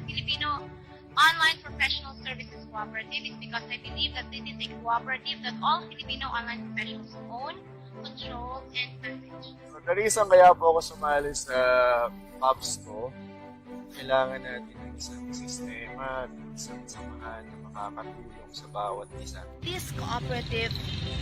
Filipino Online Professional Services Cooperative is because I believe that it is a cooperative that all Filipino online professionals own, control, and manage. So, the reason kaya po ako sumali sa FOPSCo, kailangan natin ng isang sistema at isang samahan na makakatulong sa bawat isa. This cooperative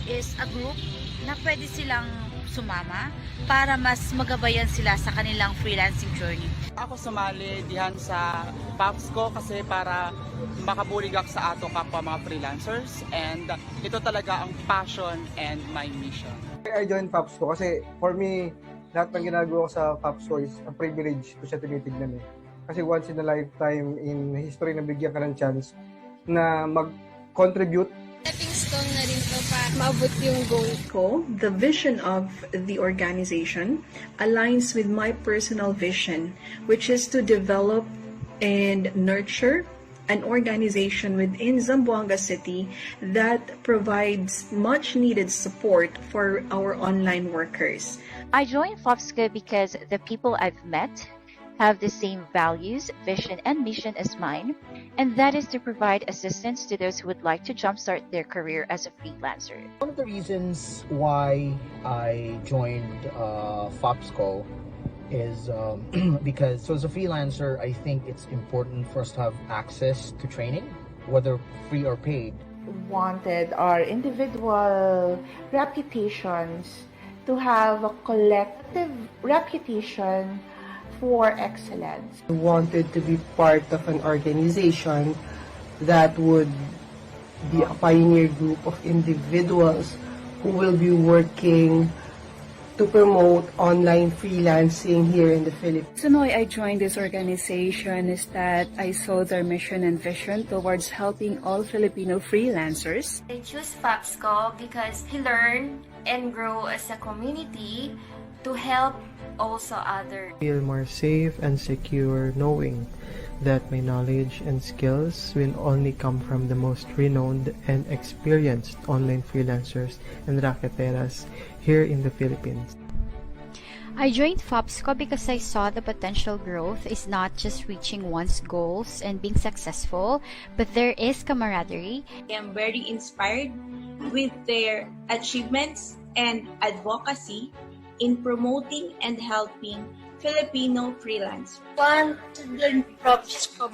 is a group na pwede silang sumama para mas magabayan sila sa kanilang freelancing journey. Ako sumali dihan sa FOPSCo kasi para makabulig ako sa ato kapwa mga freelancers, and ito talaga ang passion and my mission. I joined FOPSCo kasi for me, lahat ng ginagawa ko sa FOPSCo is a privilege ko siya tinitignan eh. Kasi once in a lifetime in history na bigyan ka ng chance na mag-contribute. Stepping stone na rin to para maabot yung goal ko. The vision of the organization aligns with my personal vision, which is to develop and nurture an organization within Zamboanga City that provides much needed support for our online workers. I joined FOPSCo because the people I've met have the same values, vision, and mission as mine, and that is to provide assistance to those who would like to jumpstart their career as a freelancer. One of the reasons why I joined FOPSCo is because, so as a freelancer, I think it's important for us to have access to training, whether free or paid. Wanted our individual reputations to have a collective reputation for excellence. I wanted to be part of an organization that would be a pioneer group of individuals who will be working to promote online freelancing here in the Philippines. The reason why I joined this organization is that I saw their mission and vision towards helping all Filipino freelancers. I choose FOPSCo because we learn and grow as a community to help also others. Feel more safe and secure knowing that my knowledge and skills will only come from the most renowned and experienced online freelancers and raketeras here in the Philippines. I joined FOPSCo because I saw the potential growth is not just reaching one's goals and being successful, but there is camaraderie. I am very inspired with their achievements and advocacy in promoting and helping Filipino freelancers. Want to learn FOPSCo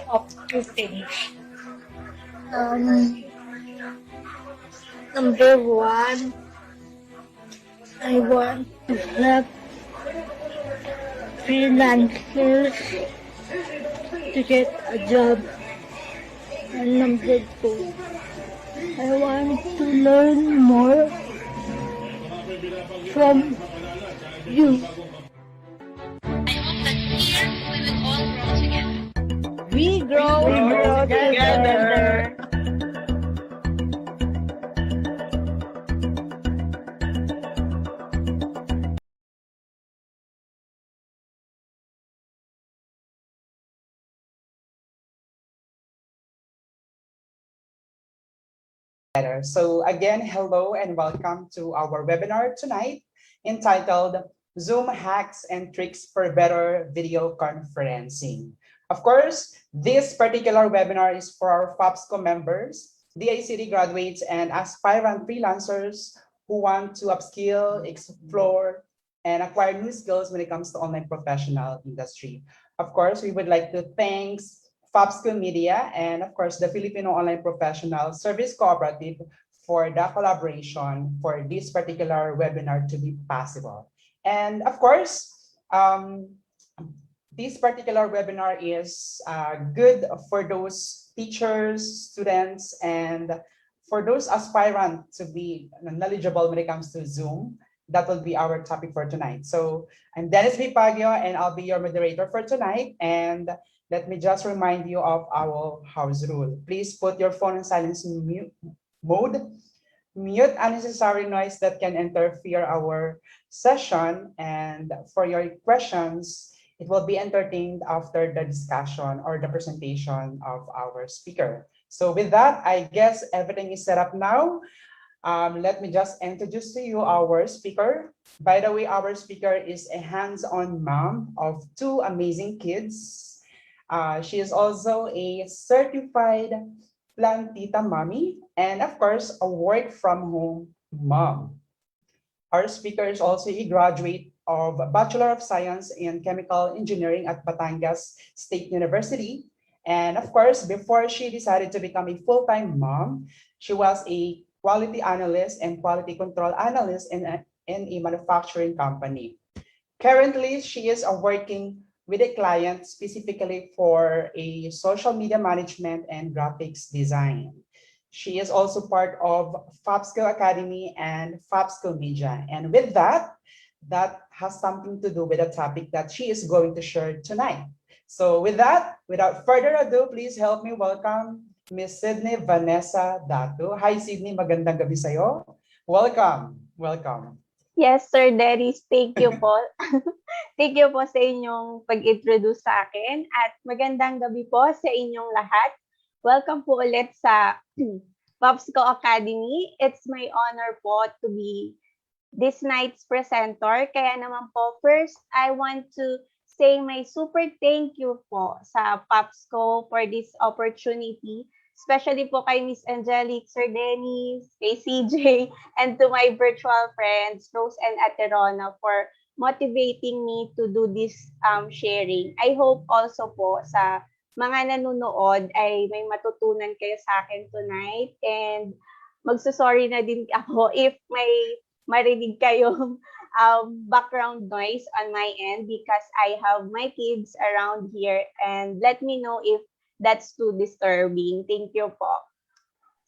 up to finish. Number one, I want to help freelancers to get a job. And number two, I want to learn more from you. I hope that here we will all grow together. We grow together. So again, hello and welcome to our webinar tonight entitled Zoom Hacks and Tricks for Better Video Conferencing. Of course, this particular webinar is for our FOPSCo members, DICT graduates, and aspirant freelancers who want to upskill, explore, and acquire new skills when it comes to online professional industry. Of course, we would like to thank FOPSCo Media and of course the Filipino Online Professional Service Cooperative for the collaboration for this particular webinar to be possible. And of course, this particular webinar is good for those teachers, students, and for those aspirant to be knowledgeable when it comes to Zoom. That will be our topic for tonight. So I'm Dennis V. Pagio, and I'll be your moderator for tonight. And let me just remind you of our house rule. Please put your phone in silence mode. Mute unnecessary noise that can interfere our session. And for your questions, it will be entertained after the discussion or the presentation of our speaker. So with that, I guess everything is set up now. Let me just introduce to you our speaker. By the way, our speaker is a hands-on mom of two amazing kids. She is also a certified plantita mommy and of course a work from home mom. Our speaker is also a graduate of Bachelor of Science in Chemical Engineering at Batangas State University. And of course, before she decided to become a full-time mom, she was a quality analyst and quality control analyst in a manufacturing company. Currently, she is working with a client specifically for a social media management and graphics design. She is also part of FOPSCo Academy and FOPSCo Media. And with that, that has something to do with the topic that she is going to share tonight. So with that, without further ado, please help me welcome Miss Sydney Vanessa Datu. Hi Sydney, magandang gabi sa'yo. Welcome, welcome. Yes, Sir Dennis, thank you po. Thank you po sa inyong pag-introduce sa akin at magandang gabi po sa inyong lahat. Welcome po ulit sa FOPSCo Academy. It's my honor po to be this night's presenter. Kaya naman po, first, I want to say my super thank you po sa FOPSCo for this opportunity. Especially po kay Miss Angelique, Sir Dennis, kay CJ, and to my virtual friends, Rose and Aterona, for motivating me to do this sharing. I hope also po sa mga nanonood ay may matutunan kayo sa akin tonight. And magsusorry na din ako if may marinig kayong background noise on my end because I have my kids around here. And let me know if that's too disturbing. Thank you po.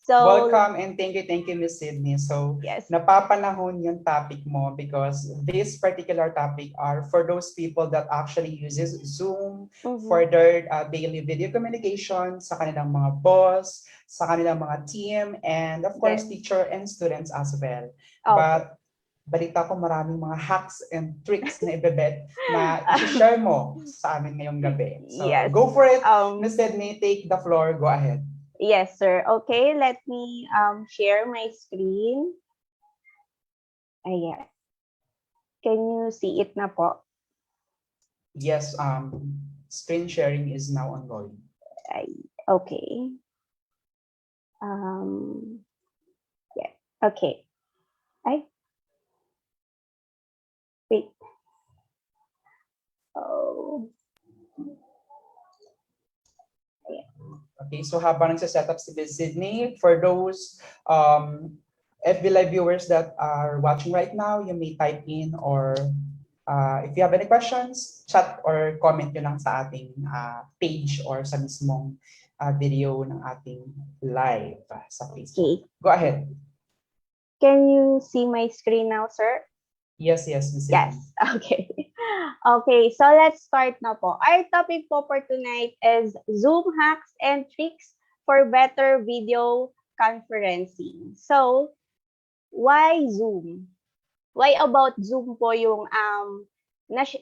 So, welcome and thank you, Miss Sydney. So, yes. Napapanahon yung topic mo because this particular topic are for those people that actually uses Zoom for their daily video communication sa kanilang mga boss, sa kanilang mga team, and of course, teacher and students as well. Okay. But balita ko maraming mga hacks and tricks na ibebet na i-share mo sa amin ngayong gabi. So, yes. Go for it. Ms. Sydney, take the floor. Go ahead. Yes, sir. Okay, let me share my screen. Ayan. Can you see it na po? Yes, screen sharing is now ongoing. Okay. Yeah. Okay. Wait. Oh. Yeah. Okay, so habang nagsa-setup si Sydney, for those FB Live viewers that are watching right now, you may type in or if you have any questions, chat or comment nyo lang sa ating page or sa mismong video ng ating live sa Facebook. Okay. Go ahead. Can you see my screen now, sir? Yes, Ms. Sydney. Yes, okay. Okay, so let's start na po. Our topic po for tonight is Zoom hacks and tricks for better video conferencing. So, why Zoom? Why about Zoom po yung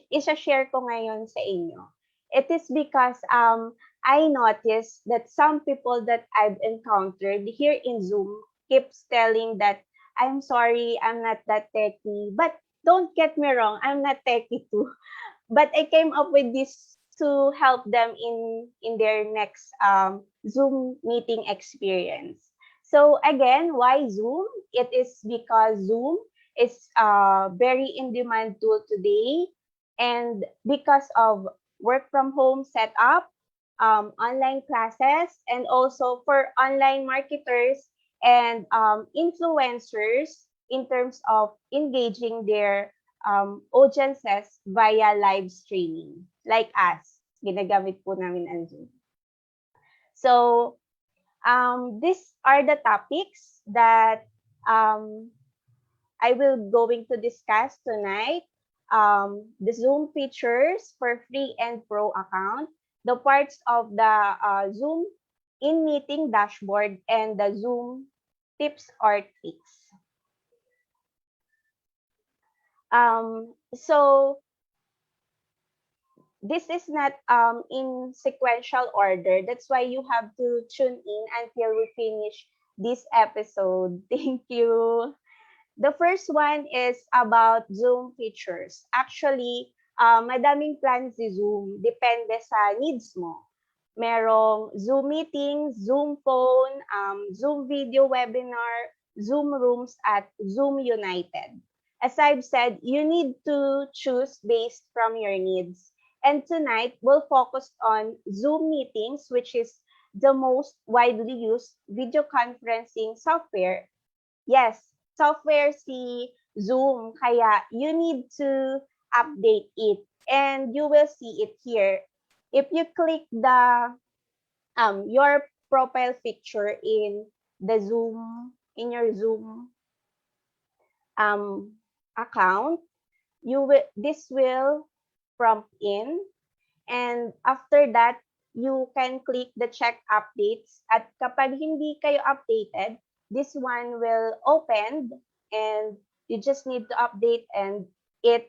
isa-share ko ngayon sa inyo? It is because I noticed that some people that I've encountered here in Zoom keeps telling that I'm sorry, I'm not that techy. But don't get me wrong, I'm not techy too. But I came up with this to help them in their next Zoom meeting experience. So again, why Zoom? It is because Zoom is a very in-demand tool today. And because of work from home setup, online classes, and also for online marketers and influencers in terms of engaging their audiences via live streaming. Like us, ginagamit po namin ang Zoom. So, these are the topics that I will going to discuss tonight. The Zoom features for free and pro account, the parts of the Zoom in-meeting dashboard, and the Zoom tips or tricks. So this is not in sequential order. That's why you have to tune in until we finish this episode. Thank you. The first one is about Zoom features. Actually, madaming plans si Zoom. Depende sa needs mo. Merong Zoom meetings, Zoom phone, Zoom video webinar, Zoom rooms, at Zoom United. As I've said, you need to choose based from your needs. And tonight, we'll focus on Zoom meetings, which is the most widely used video conferencing software. Yes, software si Zoom. Kaya you need to update it. And you will see it here. If you click the your profile picture in the Zoom, in your Zoom account, this will prompt in, and after that you can click the check updates, at kapag hindi kayo updated, this one will open and you just need to update and if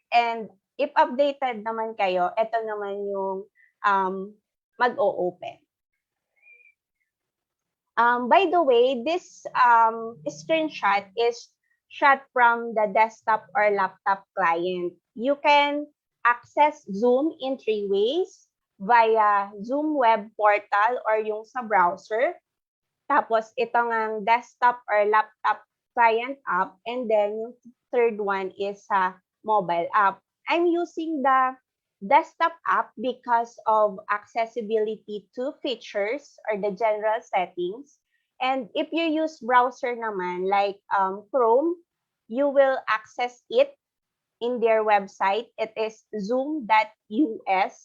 updated naman kayo, ito naman yung mag-o-open. By the way, this screenshot is shot from the desktop or laptop client. You can access Zoom in 3 ways: via Zoom web portal or yung sa browser. Tapos ito ng desktop or laptop client app, and then yung third one is sa mobile app. I'm using the desktop app because of accessibility to features or the general settings. And if you use browser naman like Chrome, you will access it in their website. It is zoom.us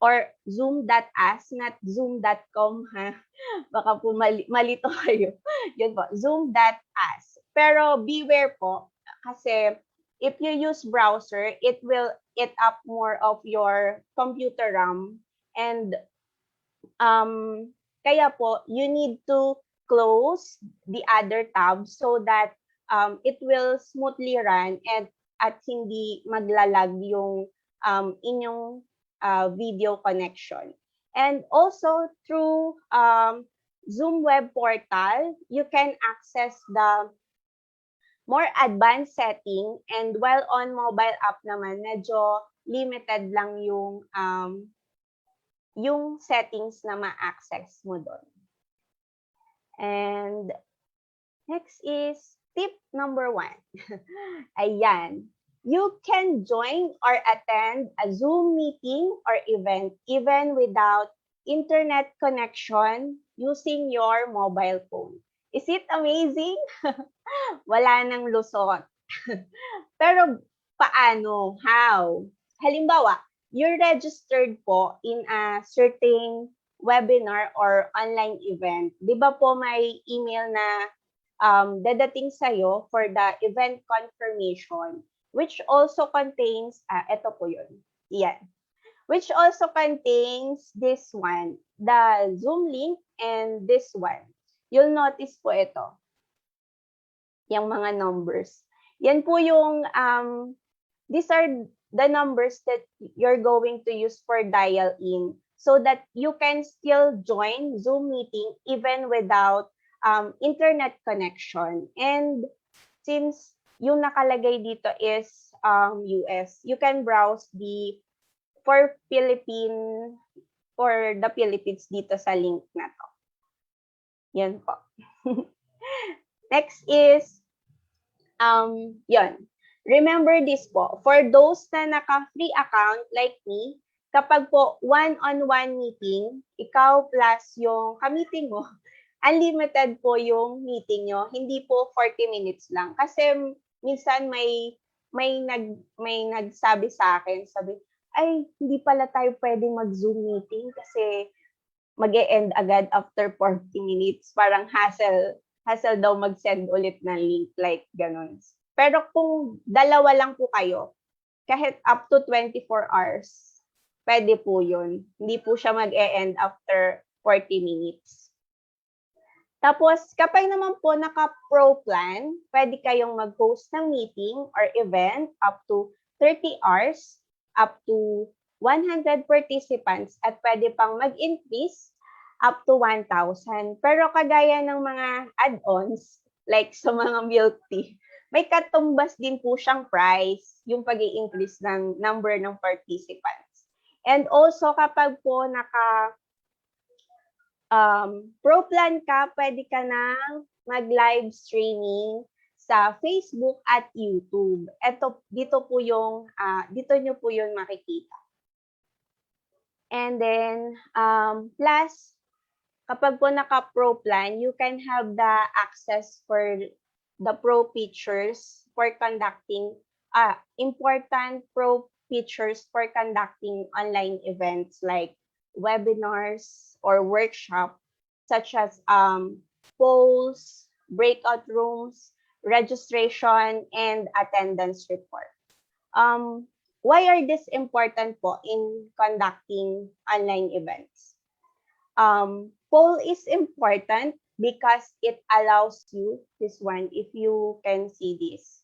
or zoom.us, not zoom.com ha. Baka po malito kayo. Yun po, zoom.us. Pero beware po kasi if you use browser, it will eat up more of your computer RAM, and kaya po you need to close the other tabs so that it will smoothly run and at hindi maglalag yung inyong video connection. And also through Zoom web portal, you can access the more advanced setting, and while on mobile app naman, medyo limited lang yung settings na ma-access mo doon. And next is tip number 1. Ayan. You can join or attend a Zoom meeting or event even without internet connection using your mobile phone. Is it amazing? Wala nang lusot. Pero paano? How? Halimbawa, you're registered po in a certain webinar or online event. Di ba po may email na dadating sa'yo for the event confirmation, which also contains, ito po yun. Yan. Which also contains this one, the Zoom link, and this one. You'll notice po ito, yung mga numbers. Yan po yung, these are the numbers that you're going to use for dial-in so that you can still join Zoom meeting even without internet connection. And since yung nakalagay dito is US, you can browse for the Philippines dito sa link na to. Yan po. Next is, yun. Remember this po, for those na naka-free account like me, kapag po one-on-one meeting, ikaw plus yung ka-meeting mo, unlimited po yung meeting nyo, hindi po 40 minutes lang. Kasi minsan may nagsabi sa akin, sabi, ay, hindi pala tayo pwedeng mag-Zoom meeting kasi mag-e-end agad after 40 minutes. Parang hassle daw mag-send ulit ng link, like ganun. Pero kung dalawa lang po kayo, kahit up to 24 hours, pwede po yun. Hindi po siya mag-e-end after 40 minutes. Tapos, kapag naman po naka-pro plan, pwede kayong mag-host ng meeting or event up to 30 hours, up to 100 participants, at pwede pang mag-increase up to 1,000. Pero kagaya ng mga add-ons, like sa mga milk tea, may katumbas din po siyang price, yung pag-i-increase ng number ng participants. And also, kapag po pro plan ka, pwede ka nang mag-live streaming sa Facebook at YouTube. Dito nyo po yung makikita. And then, plus, kapag po naka-pro plan, you can have the access for the pro features for conducting, important pro features for conducting online events like webinars or workshop, such as polls, breakout rooms, registration, and attendance report. Why are this important po in conducting online events? Poll is important because it allows you, this one, if you can see this.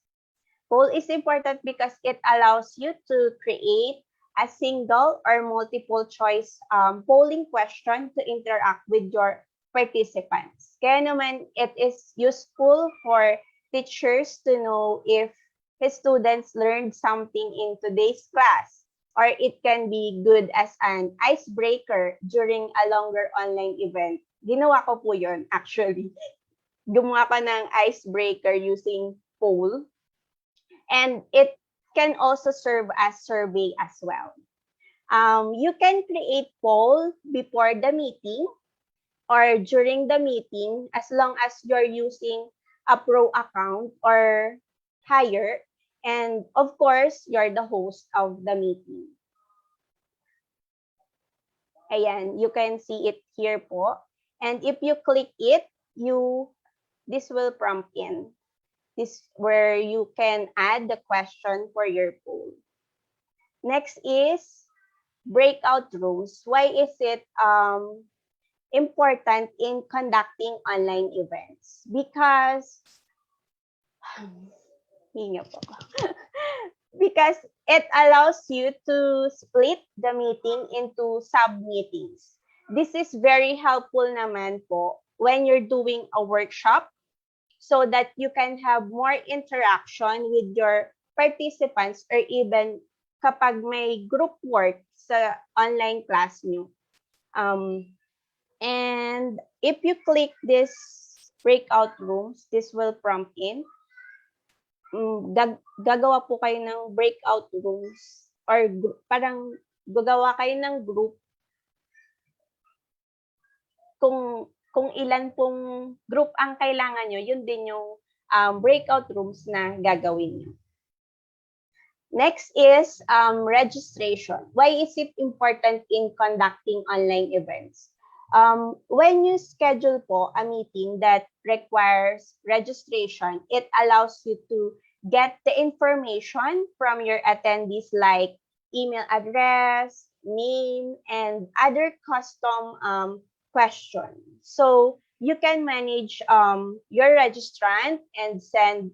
Poll is important because it allows you to create a single or multiple choice polling question to interact with your participants. Kaya naman, it is useful for teachers to know if his students learned something in today's class, or it can be good as an icebreaker during a longer online event. Ginawa ko po yun, actually. Gumawa ko ng icebreaker using poll. And it can also serve as survey as well. You can create poll before the meeting or during the meeting as long as you're using a pro account or higher. And of course, you're the host of the meeting. Ayan, you can see it here po. And if you click it, this will prompt in. This where you can add the question for your poll. Next is breakout rooms. Why is it important in conducting online events? Because because it allows you to split the meeting into sub-meetings. This is very helpful naman po when you're doing a workshop so that you can have more interaction with your participants, or even kapag may group work sa online class nyo. And if you click this breakout rooms, this will prompt in. Gagawa po kayo ng breakout rooms or parang gagawa kayo ng group kung ilan pong group ang kailangan nyo, yun din yung breakout rooms na gagawin nyo. Next is registration. Why is it important in conducting online events? When you schedule po a meeting that requires registration, it allows you to get the information from your attendees like email address, name, and other custom questions. So you can manage your registrant and send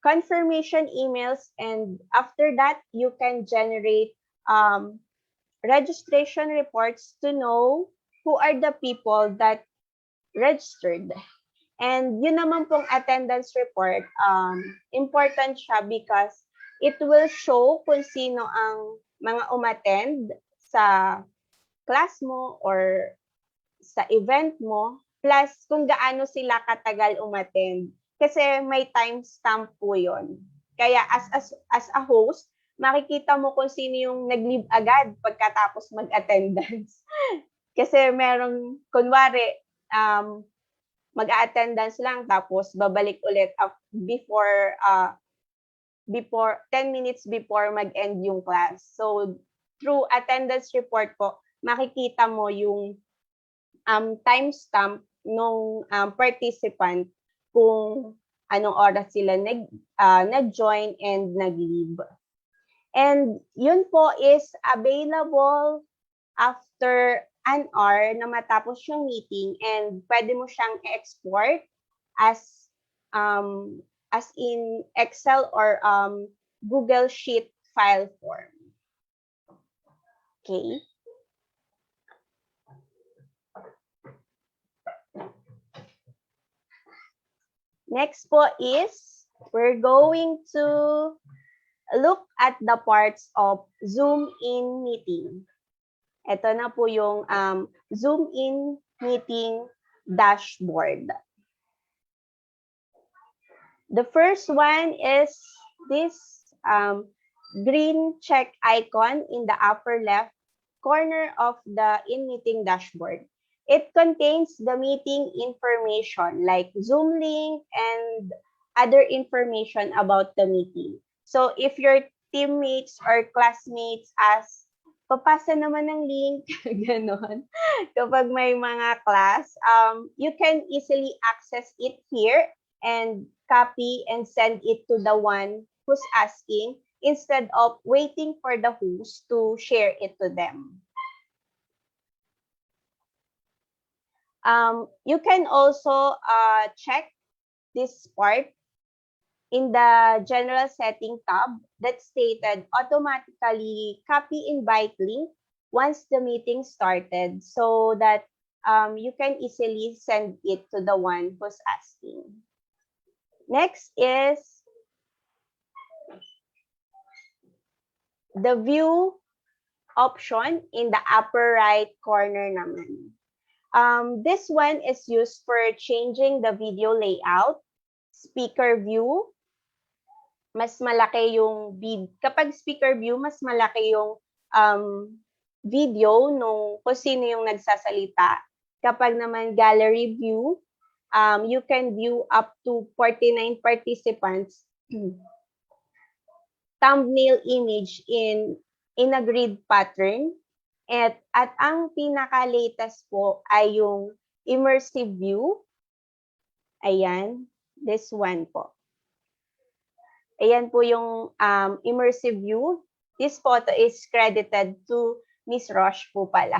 confirmation emails, and after that, you can generate registration reports to know who are the people that registered. And yun naman pong attendance report, important siya because it will show kung sino ang mga umattend sa class mo or sa event mo, plus kung gaano sila katagal umattend. Kasi may timestamp po yun. Kaya as a host, makikita mo kung sino yung nag-leave agad pagkatapos mag-attendance. Kasi merong, kunwari, mag-attendance lang tapos babalik ulit before 10 minutes before mag-end yung class. So through attendance report po, makikita mo yung timestamp nung participant kung anong oras sila nag-join and nag-leave. And yun po is available after an hour na matapos yung meeting, and pwede mo siyang export as in Excel or Google Sheet file form. Okay. Next po is, we're going to look at the parts of Zoom in meeting. Ito na po yung Zoom in meeting dashboard. The first one is this green check icon in the upper left corner of the in-meeting dashboard. It contains the meeting information like Zoom link and other information about the meeting. So if your teammates or classmates ask, papasa naman ng link, ganon. Kapag may mga class, you can easily access it here and copy and send it to the one who's asking instead of waiting for the host to share it to them. You can also check this part in the general setting tab that stated automatically copy invite link once the meeting started so that you can easily send it to the one who's asking. Next is the view option in the upper right corner naman. This one is used for changing the video layout, speaker view. Mas malaki yung kapag speaker view, mas malaki yung video nung kung sino yung nagsasalita. Kapag naman gallery view, you can view up to 49 participants thumbnail image in a grid pattern. At ang pinaka-latest po ay yung immersive view. Ayan, this one po. Ayan po yung immersive view. This photo is credited to Miss Roche po pala.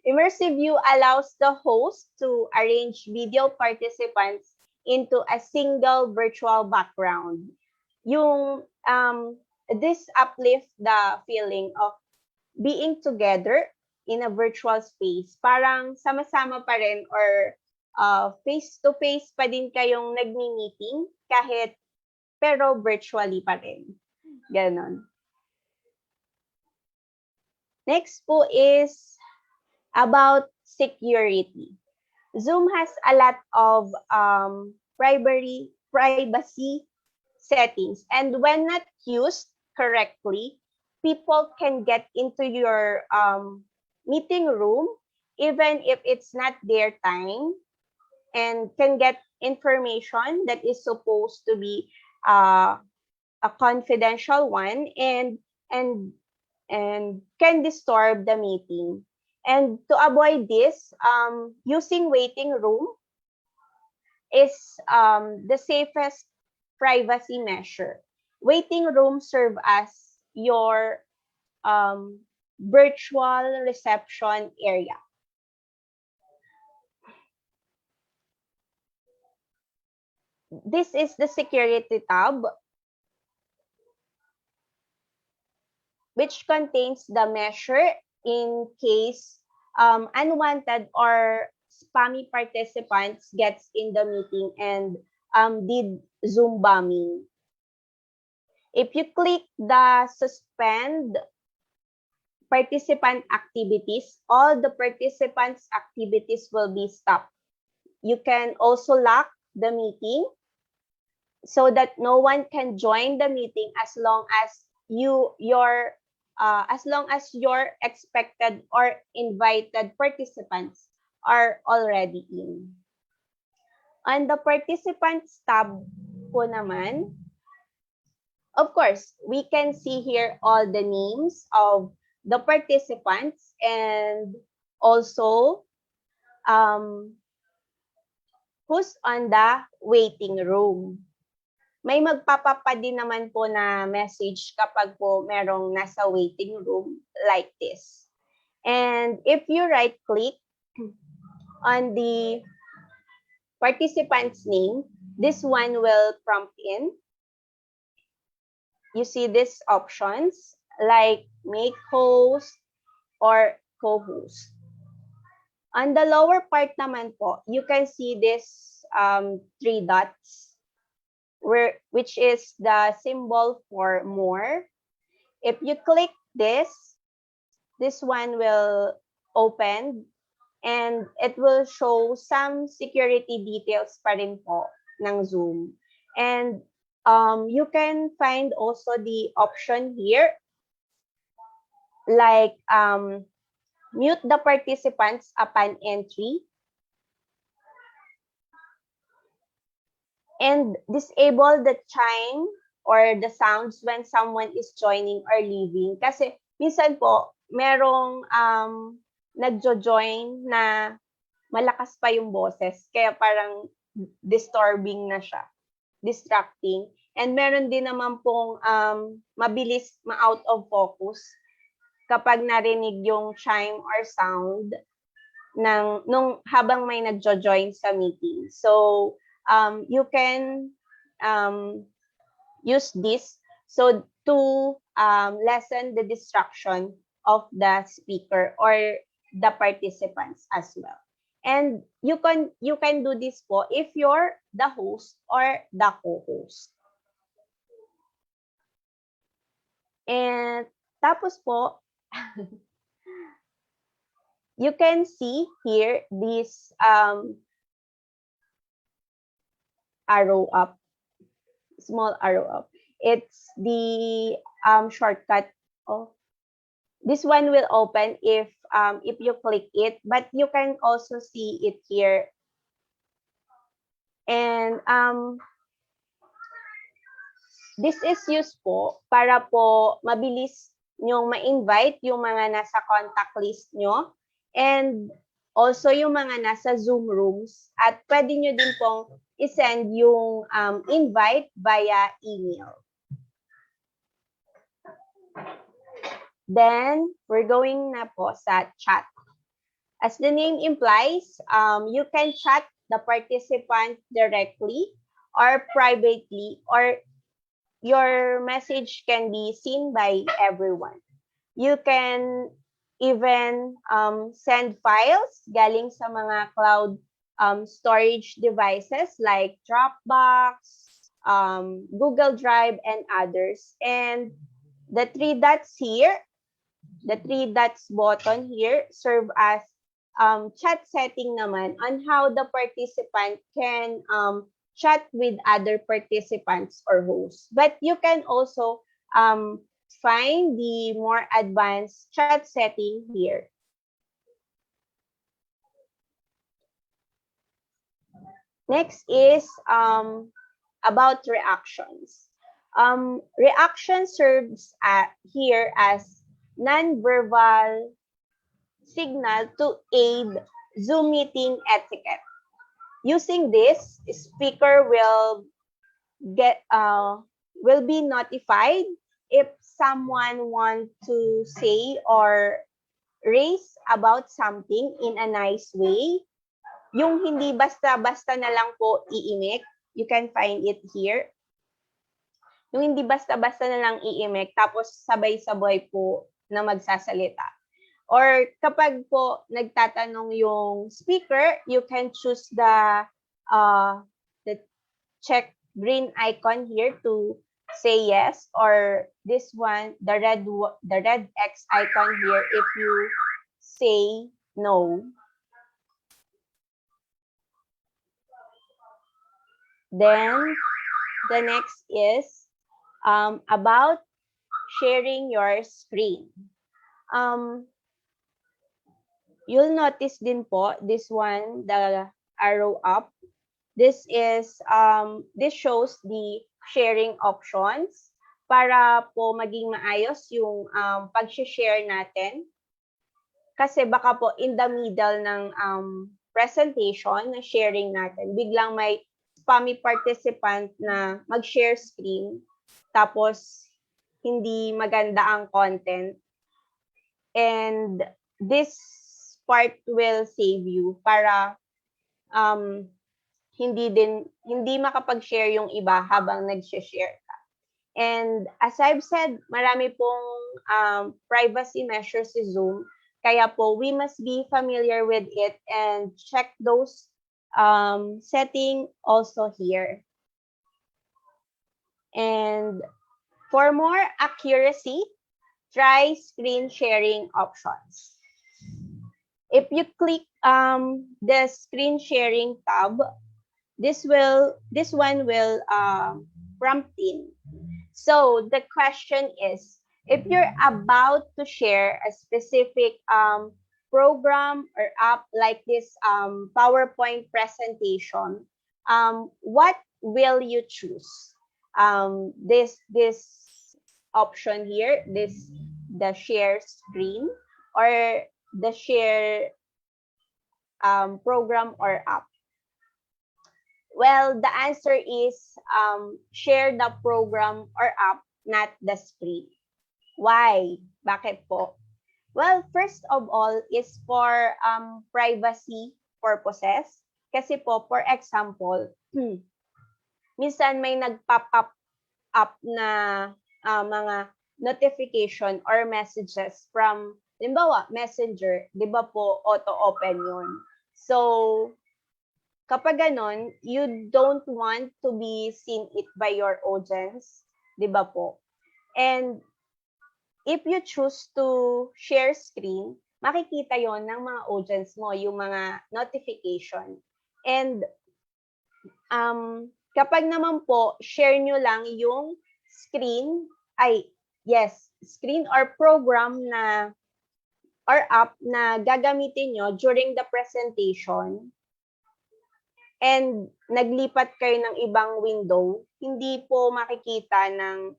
Immersive view allows the host to arrange video participants into a single virtual background. Yung this uplift the feeling of being together in a virtual space. Parang sama-sama pa rin or face-to-face pa din kayong nagmi-meeting kahit pero virtually pa rin. Ganon. Next po is about security. Zoom has a lot of privacy settings, and when not used correctly, people can get into your meeting room even if it's not their time and can get information that is supposed to be a confidential one and can disturb the meeting. And to avoid this, using waiting room is the safest privacy measure. Waiting room serve as your virtual reception area. This is the security tab, which contains the measure in case unwanted or spammy participants gets in the meeting and did Zoom bombing. If you click the suspend participant activities, all the participants' activities will be stopped. You can also lock the meeting so that no one can join the meeting as long as your expected or invited participants are already in. On the participants tab po naman, of course, we can see here all the names of the participants and also who's on the waiting room. May magpapapa din naman po na message kapag po merong nasa waiting room like this. And if you right-click on the participant's name, this one will prompt in. You see these options like make host or co-host. On the lower part naman po, you can see this three dots, which is the symbol for more. If you click this one will open and it will show some security details pa rin po ng Zoom. And you can find also the option here, like mute the participants upon entry and disable the chime or the sounds when someone is joining or leaving. Kasi minsan po, merong nagjo-join na malakas pa yung boses, kaya parang disturbing na siya, distracting. And meron din naman pong mabilis ma-out of focus kapag narinig yung chime or sound nung habang may nagjo-join sa meeting. So, you can use this so to lessen the distraction of the speaker or the participants as well. And you can do this po if you're the host or the co-host. And tapos po, you can see here this arrow up, small arrow up. It's the shortcut. Oh, this one will open if you click it, but you can also see it here. And this is used po para po mabilis nyong ma-invite yung mga nasa contact list nyo and also yung mga nasa Zoom rooms, at pwede nyo din pong i-send yung invite via email. Then, we're going na po sa chat. As the name implies, you can chat the participant directly or privately, or your message can be seen by everyone. You can even send files galing sa mga cloud storage devices like Dropbox, Google Drive, and others. And the three dots here, the three dots button here serve as chat setting naman on how the participant can chat with other participants or hosts. But you can also find the more advanced chat setting here. Next is about reactions. Reaction serves here as non-verbal signal to aid Zoom meeting etiquette. Using this, speaker will be notified if someone wants to say or raise about something in a nice way. Yung hindi basta-basta na lang po iimik, you can find it here. Yung hindi basta-basta na lang iimik, tapos sabay-sabay po na magsasalita. Or kapag po nagtatanong yung speaker, you can choose the check green icon here to say yes, or this one, the red X icon here if you say no. Then the next is about sharing your screen. You'll notice din po this one, the arrow up. This shows the sharing options para po maging maayos yung pag-share natin. Kasi baka po in the middle ng presentation na sharing natin, biglang may spammy participant na mag-share screen tapos hindi maganda ang content. And this part will save you para hindi makapag-share yung iba habang nag-share ka. And as I've said, marami pong privacy measures si Zoom, kaya po we must be familiar with it and check those setting also here. And for more accuracy, try screen sharing options. If you click the screen sharing tab, this one will prompt in. So the question is, if you're about to share a specific program or app like this PowerPoint presentation, what will you choose? This option here, the share screen, or the share program or app? Well, the answer is share the program or app, not the screen. Why? Bakit po? Well, first of all is for privacy purposes. Kasi po, for example, minsan may nag-pop up na mga notification or messages from, limbawa, Messenger, di ba po, auto-open yun. So, kapag ganon, you don't want to be seen it by your audience, di ba po? And if you choose to share screen, makikita yon ng mga audience mo, yung mga notification. And kapag naman po, share nyo lang yung screen, screen or program na or app na gagamitin nyo during the presentation, and naglipat kayo ng ibang window, hindi po makikita ng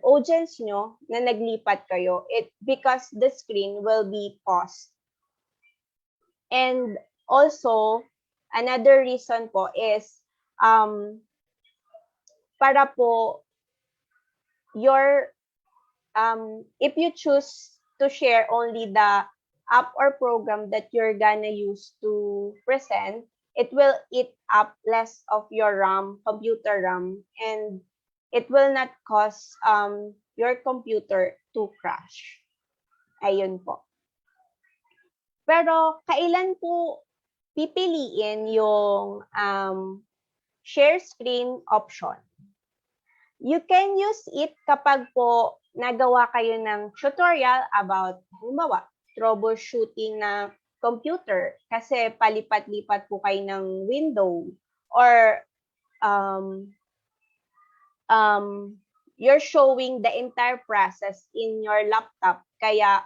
audience nyo na naglipat kayo because the screen will be paused. And also, another reason po is para po if you choose to share only the app or program that you're gonna use to present, it will eat up less of your RAM, computer RAM, and it will not cause your computer to crash. Ayun po. Pero kailan po pipiliin yung share screen option? You can use it kapag po nagawa kayo ng tutorial about, halimbawa, troubleshooting na computer kasi palipat-lipat po kayo ng window, or you're showing the entire process in your laptop, kaya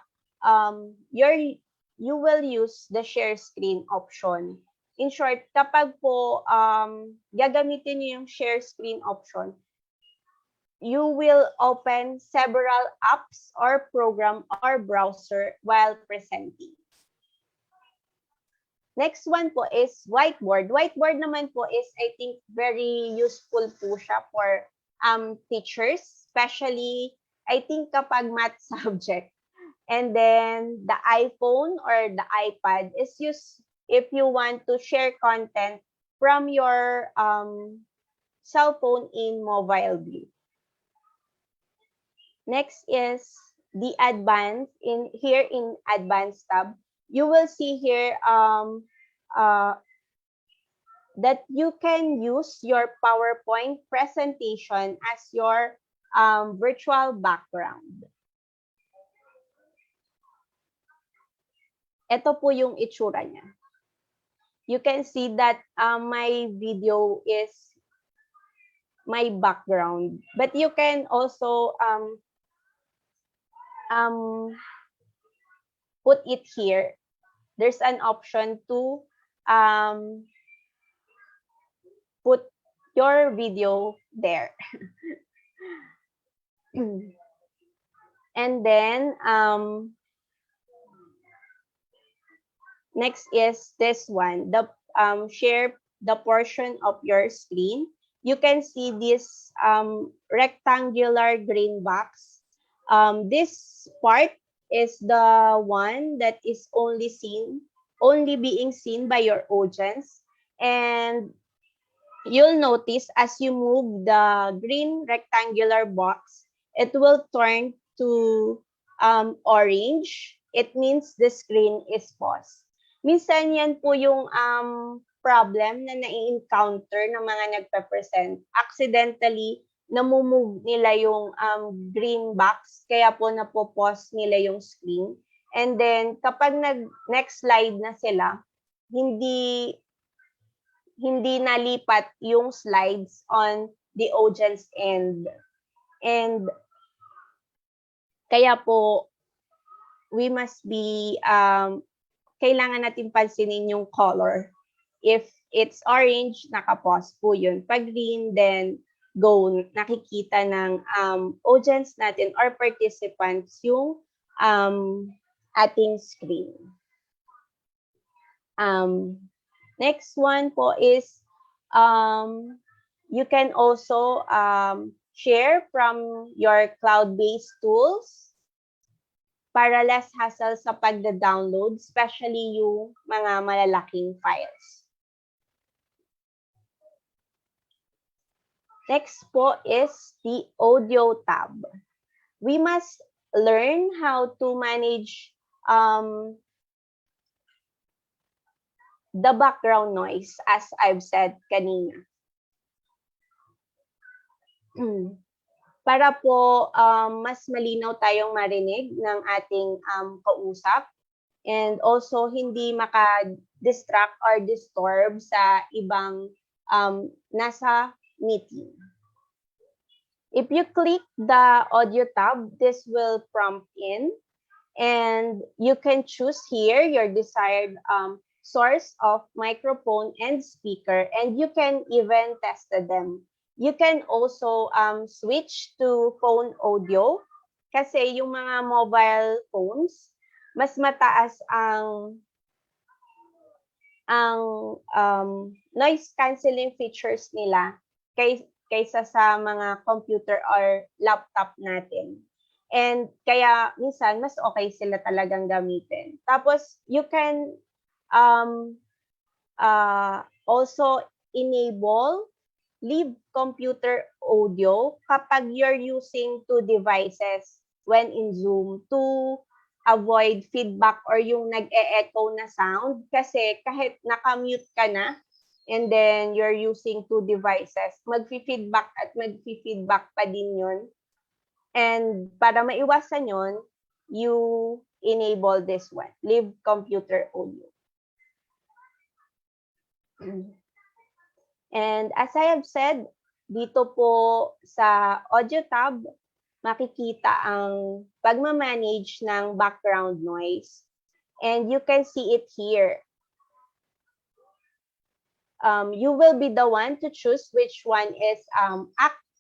you will use the share screen option. In short, kapag po gagamitin niyo yung share screen option, you will open several apps or program or browser while presenting. Next one po is whiteboard. Whiteboard naman po is, I think, very useful po siya for teachers, especially, I think, kapag math subject. And then, the iPhone or the iPad is used if you want to share content from your cell phone in mobile view. Next is the advanced. In advanced tab, you will see here that you can use your PowerPoint presentation as your virtual background. Ito po yung itsura niya. You can see that my video is my background, but you can also put it here. There's an option to put your video there. And then next is this one, the share the portion of your screen. You can see this rectangular green box. This part is the one that is only being seen by your audience. And you'll notice as you move the green rectangular box, it will turn to orange. It means the screen is paused. Minsan yan po yung problem na nai-encounter ng mga nagpe-present. Accidentally, namumove nila yung green box, kaya po napo-pause nila yung screen. And then, kapag next slide na sila, hindi nalipat yung slides on the audience end. And kaya po, we must be, kailangan natin pansinin yung color. If it's orange, naka-pause po yun. Pag green, then go, nakikita ng audience natin or participants yung ating screen. Next one po is, you can also share from your cloud-based tools para less hassle sa pagda-download, especially yung mga malalaking files. Next po is the audio tab. We must learn how to manage the background noise, as I've said kanina. Para po mas malinaw tayong marinig ng ating kausap and also hindi maka-distract or disturb sa ibang nasa meeting. If you click the audio tab, this will prompt in and you can choose here your desired source of microphone and speaker, and you can even test them. You can also switch to phone audio kasi yung mga mobile phones, mas mataas ang noise cancelling features nila kaysa sa mga computer or laptop natin. And kaya minsan mas okay sila talagang gamitin. Tapos you can also enable leave computer audio kapag you're using two devices when in Zoom to avoid feedback or yung nag-e-echo na sound. Kasi kahit nakamute ka na and then you're using two devices, mag-feedback at mag-feedback pa din yun. And para maiwasan yun, you enable this one, leave computer audio. And as I have said, dito po sa audio tab, makikita ang pagmamanage ng background noise. And you can see it here. You will be the one to choose which one is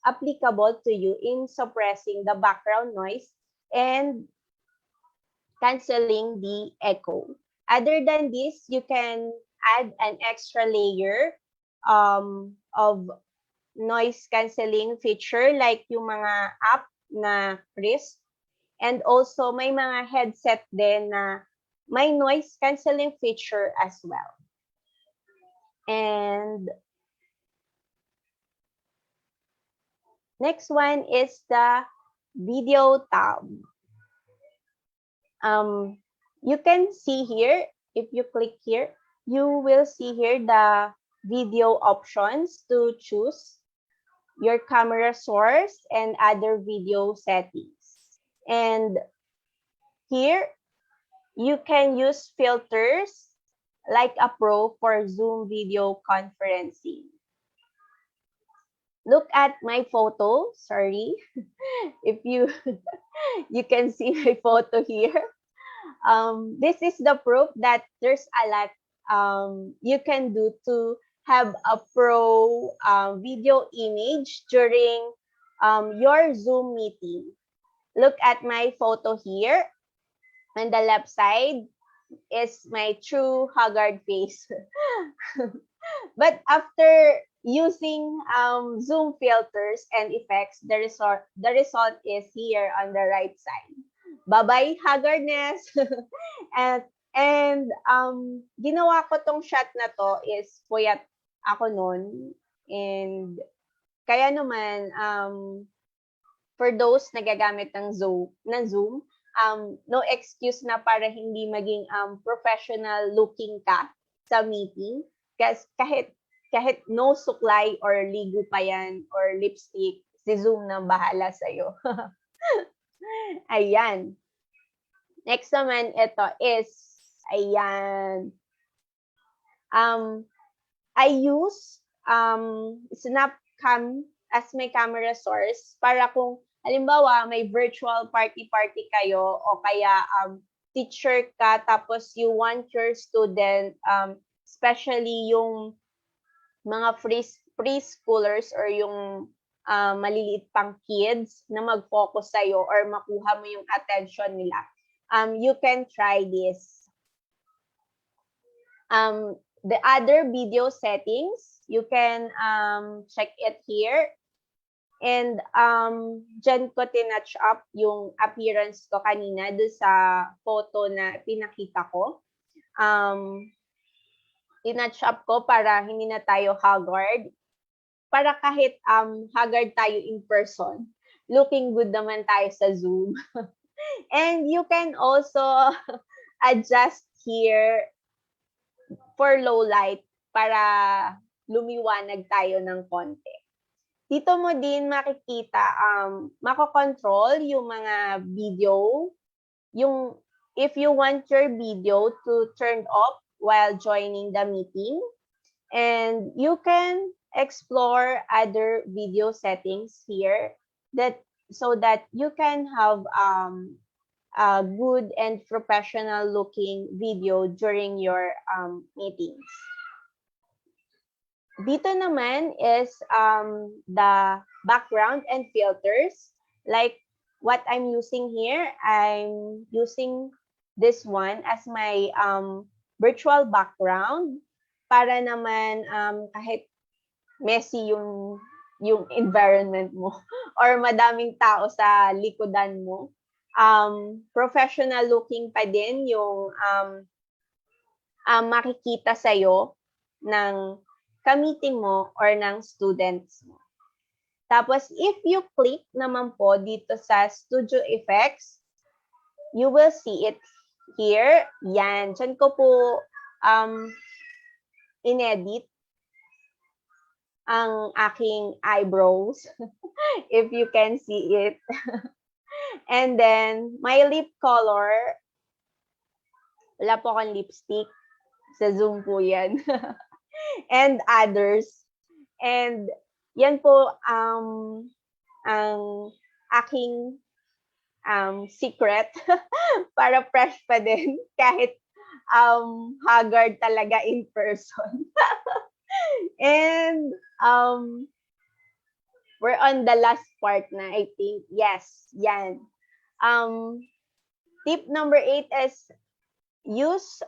applicable to you in suppressing the background noise and canceling the echo. Other than this, you can add an extra layer of noise cancelling feature like yung mga app na Crisp, and also may mga headset din na may noise cancelling feature as well. And next one is the video tab. You can see here, if you click here, you will see here the video options to choose your camera source and other video settings. And here, you can use filters like a pro for Zoom video conferencing. Look at my photo, sorry, if you can see my photo here. This is the proof that there's a lot you can do to have a pro video image during your Zoom meeting. Look at my photo here. On the left side is my true haggard face. But after using Zoom filters and effects, the result is here on the right side. Bye-bye, haggardness. And ginawa ko tong shot na to is puyat ako noon. And kaya naman, for those nagagamit ng Zoom, no excuse na para hindi maging professional looking ka sa meeting. kahit no suklay or ligo pa yan or lipstick, si Zoom na bahala sa'yo. Ayan. Next naman, ito is, ayan. I use Snapcam as my camera source para kung, halimbawa, may virtual party kayo o kaya teacher ka tapos you want your student, especially yung mga preschoolers or yung maliliit pang kids na mag-focus sa'yo or makuha mo yung attention nila. You can try this. The other video settings, you can check it here. And dyan ko tinatch up yung appearance ko kanina doon sa photo na pinakita ko. Tinatch up ko para hindi na tayo haggard. Para kahit haggard tayo in person, looking good naman tayo sa Zoom. And you can also adjust here for low light para lumiwanag tayo ng konti. Dito mo din makikita, mako-control yung mga video, if you want your video to turn off while joining the meeting, and you can explore other video settings here so that you can have a good and professional looking video during your meetings. Dito naman is the background and filters. Like what I'm using here, I'm using this one as my virtual background para naman kahit messy yung environment mo or madaming tao sa likodan mo, professional looking pa din yung makikita sa'yo ng ka-meeting mo or ng students mo. Tapos, if you click naman po dito sa Studio Effects, you will see it here. Yan. Diyan ko po inedit ang aking eyebrows, if you can see it. And then, my lip color, wala po akong lipstick. Sa Zoom po yan. And others. And yan po ang aking secret para fresh pa din kahit haggard talaga in person. And we're on the last part na, I think. Yes, yan. Tip number 8 is use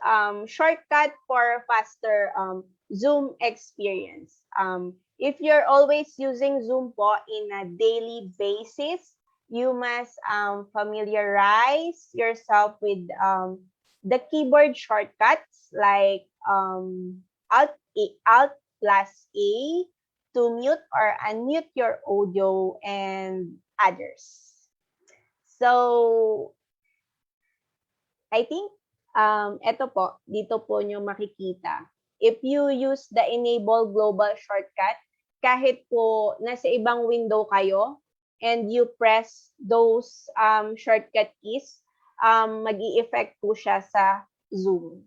shortcut for faster Zoom experience. If you're always using Zoom po in a daily basis, you must familiarize yourself with the keyboard shortcuts like Alt plus A to mute or unmute your audio and others. So, I think ito po, dito po nyo makikita. If you use the enable global shortcut, kahit po nasa ibang window kayo and you press those shortcut keys, mag-i-effect po siya sa Zoom.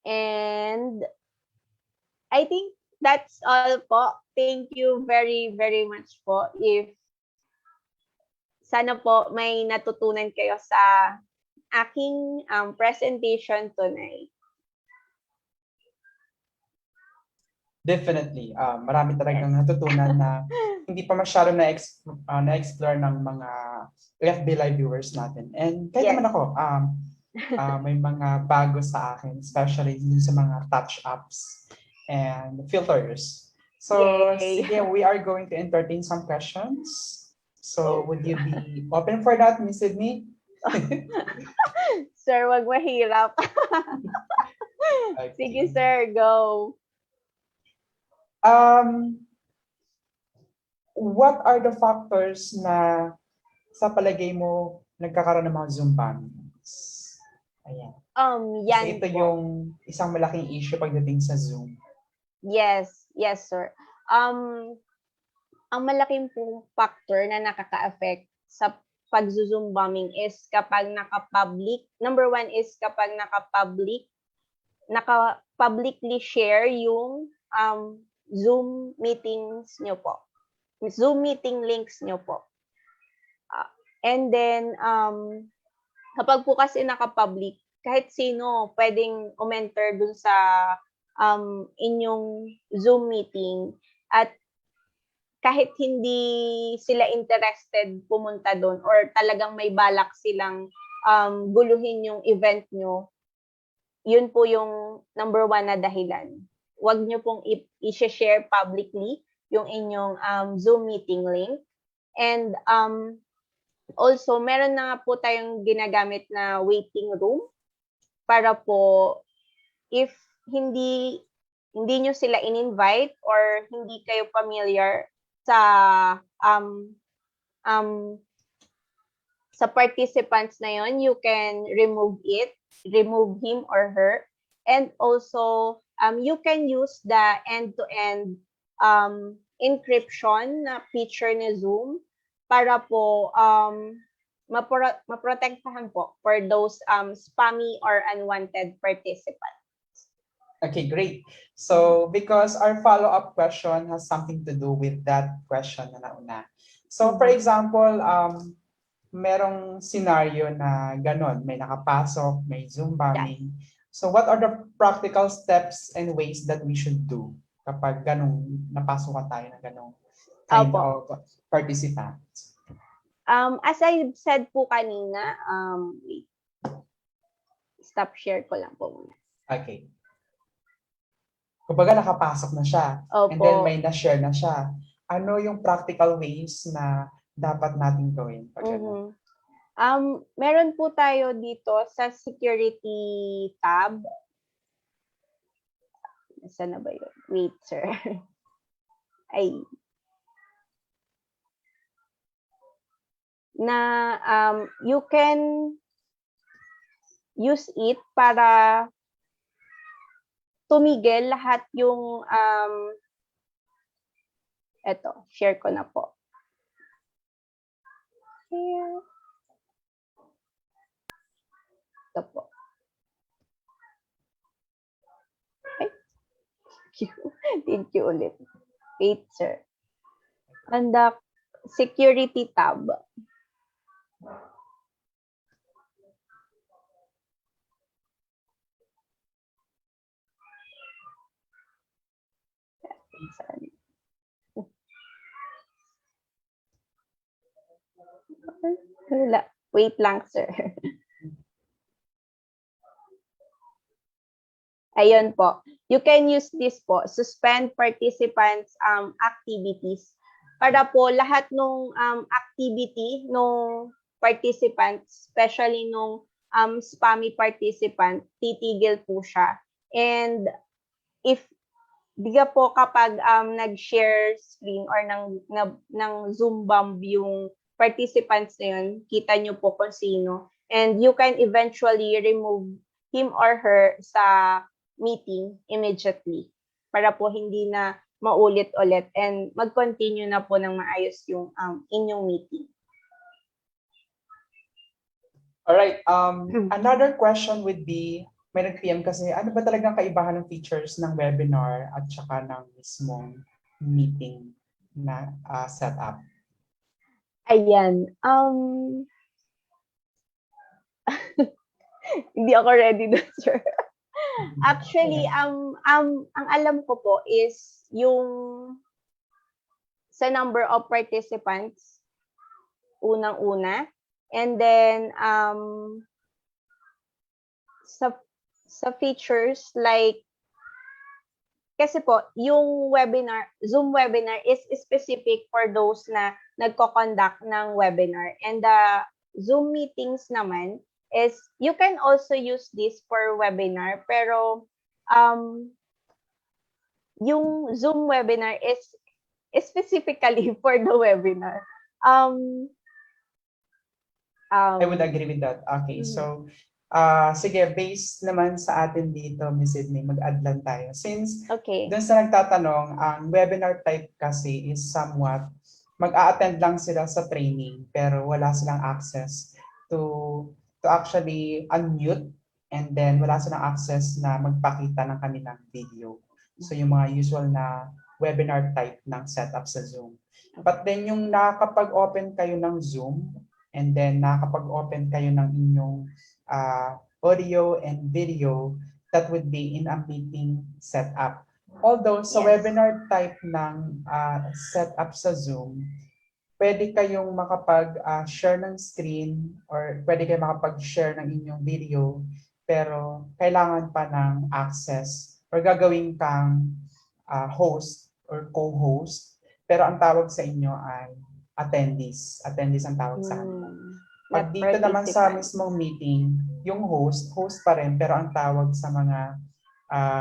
And I think that's all po. Thank you very, very much po. Sana po may natutunan kayo sa aking presentation tonight. Definitely. Marami talagang natutunan na hindi pa masyado na-explore ng mga FB Live viewers natin. And kahit naman ako, may mga bago sa akin, especially sa mga touch apps and filters. So, yeah, we are going to entertain some questions. So, would you be open for that, Miss Sydney? Sir, wag mahirap. Okay. Sige, sir, go. What are the factors na sa palagay mo nagkakaroon ng mga Zoom bans? Ayan. Yan Kasi ito po. yung isang malaking issue pagdating sa Zoom. Yes, yes, sir. Ang malaking pong factor na nakaka-affect sa pag-zoom bombing is kapag naka-public. Number one is kapag naka-publicly share yung Zoom meetings nyo po. Zoom meeting links nyo po. And then, kapag po kasi naka-public, kahit sino pwedeng umenter dun sa inyong Zoom meeting at kahit hindi sila interested pumunta doon or talagang may balak silang guluhin yung event nyo, yun po yung number one na dahilan. Huwag nyo pong i-share publicly yung inyong Zoom meeting link. And also, meron na nga po tayong ginagamit na waiting room para po if hindi nyo sila in-invite or hindi kayo familiar sa participants na yon, you can remove him or her. And also, you can use the end-to-end encryption na feature ni Zoom para po maprotektahan po for those spammy or unwanted participants. Okay, great. So, because our follow-up question has something to do with that question na nauna. So, for example, merong scenario na ganon, may nakapasok, may Zoom bombing. So, what are the practical steps and ways that we should do kapag ganong napasukan tayo ng ganong kind of participants? As I said po kanina, wait. Stop share ko lang po muna. Okay. Kumbaga nakapasok na siya. Opo. And then may na-share na siya. Ano yung practical ways na dapat natin gawin? Meron po tayo dito sa security tab. Saan na ba yun? Wait, sir. Ay. Na you can use it para tumigil lahat yung eto, share ko na po. Here. Ito po. Ay. Thank you ulit. Wait, sir. Conduct security tab. Wait lang, sir. Ayun po. You can use this po, suspend participants activities. Para po lahat ng activity ng participants, especially nung spammy participant, titigil po siya. And if diga po kapag nag-share screen or ng Zoom bomb yung participants na yun, kita nyo po kung sino. And you can eventually remove him or her sa meeting immediately para po hindi na maulit-ulit and mag-continue na po ng maayos yung inyong meeting. Alright, another question would be, may nag-PM kasi, ano ba talagang kaibahan ng features ng webinar at saka ng mismong meeting na setup? Ayan. Hindi ako ready doon, sir. Actually, ang alam ko po is yung sa number of participants, unang-una. And then, sa features like, kasi po, yung webinar, Zoom webinar is specific for those na nagko-conduct ng webinar. And the Zoom meetings naman is, you can also use this for webinar, pero yung Zoom webinar is specifically for the webinar. I would agree with that. Okay, so Sige, based naman sa atin dito, Miss Sydney, mag-add lang tayo. Since Okay. dun sa nagtatanong, ang webinar type kasi is somewhat, mag-a-attend lang sila sa training, pero wala silang access to actually unmute, and then wala silang access na magpakita ng kanilang video. So yung mga usual na webinar type ng setup sa Zoom. But then yung nakapag-open kayo ng Zoom, and then nakapag-open kayo ng inyong audio and video, that would be in a meeting setup. Although sa webinar type ng setup sa Zoom, pwede kayong makapag-share ng screen or pwede kayong makapag-share ng inyong video, pero kailangan pa ng access or gagawin kang host or co-host, pero ang tawag sa inyo ay attendees. Attendees ang tawag sa kanila. Pag dito naman sa mismong meeting, yung host pa rin, pero ang tawag sa mga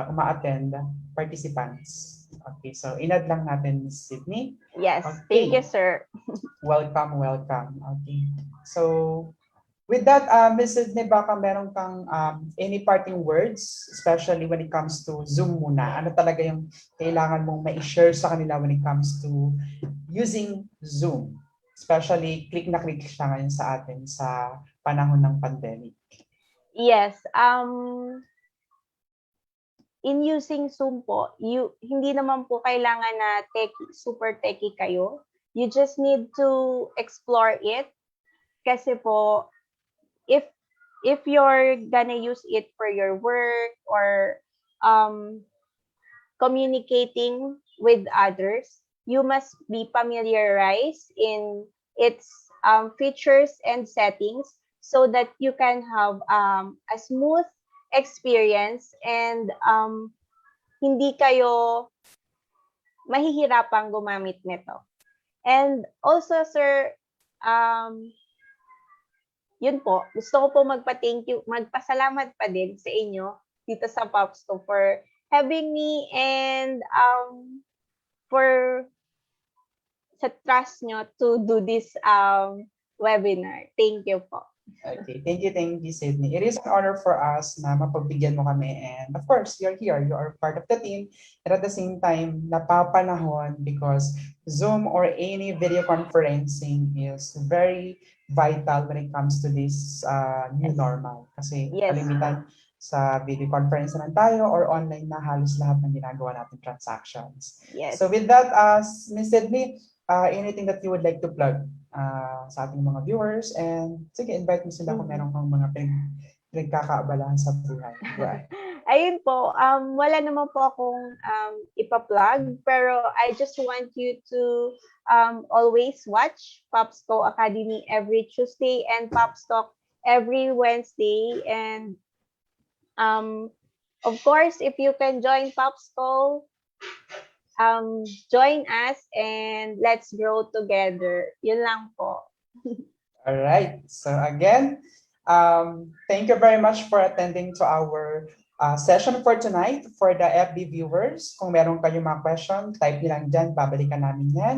uma-attend, participants. Okay, so in-add lang natin, Ms. Sydney. Yes, okay. Thank you, sir. Welcome. Okay. So, with that, Ms. Sydney, baka meron kang any parting words, especially when it comes to Zoom muna. Ano talaga yung kailangan mong ma-share sa kanila when it comes to using Zoom? Especially, click na click siya ngayon sa atin sa panahon ng pandemic. Yes. In using Zoom po, hindi naman po kailangan na super techie kayo. You just need to explore it. Kasi po, if you're gonna use it for your work or communicating with others, you must be familiarized in its features and settings so that you can have a smooth experience and hindi kayo mahihirapang gumamit nito. And also, sir, yun po, gusto ko po magpasalamat pa din sa inyo dito sa FOPSCo for having me and for sa trust nyo to do this webinar. Thank you po. Okay, thank you, Sydney. It is an honor for us na mapagbigyan mo kami, and of course, you're here, you are part of the team, and at the same time, napapanahon because Zoom or any video conferencing is very vital when it comes to this new normal. Kasi kalimitan sa video conference na tayo or online na halos lahat ng ginagawa natin transactions. Yes. So with that, Ms. Sydney, anything that you would like to plug sa ating mga viewers, and sige, invite mo sila kung meron kang mga pinagkakaabalahan sa buhay. Right. Ayun po, wala naman po akong ipa-plug, pero I just want you to always watch FOPSCo Academy every Tuesday and FOPSCo every Wednesday. And of course, if you can join FOPSCo, join us and let's grow together. Yun lang po. All right. So again, thank you very much for attending to our session for tonight. For the FB viewers, kung meron kayong mga question, type nyo lang dyan, babalikan namin yan.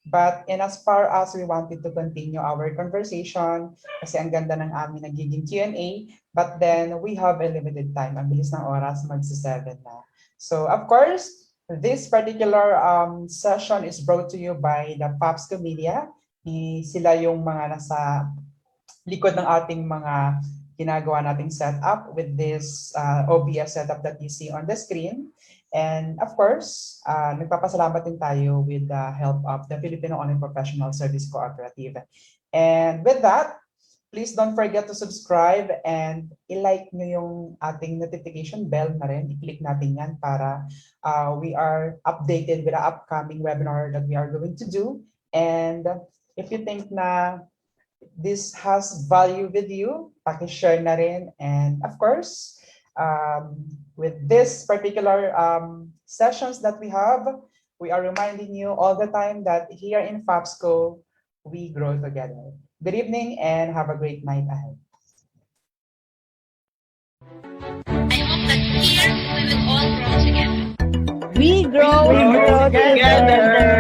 But in as far as we wanted to continue our conversation, kasi ang ganda ng aming nagiging Q&A, but then we have a limited time. Ang bilis ng oras, magsi-7 na. So of course, this particular session is brought to you by the FOPSCo Media. Sila yung mga nasa likod ng ating mga ginagawa nating setup with this OBS setup that you see on the screen. And of course, nagpapasalamat din tayo with the help of the Filipino Online Professional Service Cooperative. And with that, please don't forget to subscribe and i-like nyo yung ating notification bell na rin. I-click natin yan para we are updated with the upcoming webinar that we are going to do. And if you think na this has value with you, paki-share na rin. And of course, with this particular sessions that we have, we are reminding you all the time that here in FOPSCo, we grow together. Good evening and have a great night ahead. I hope that here we will all grow together. We grow together.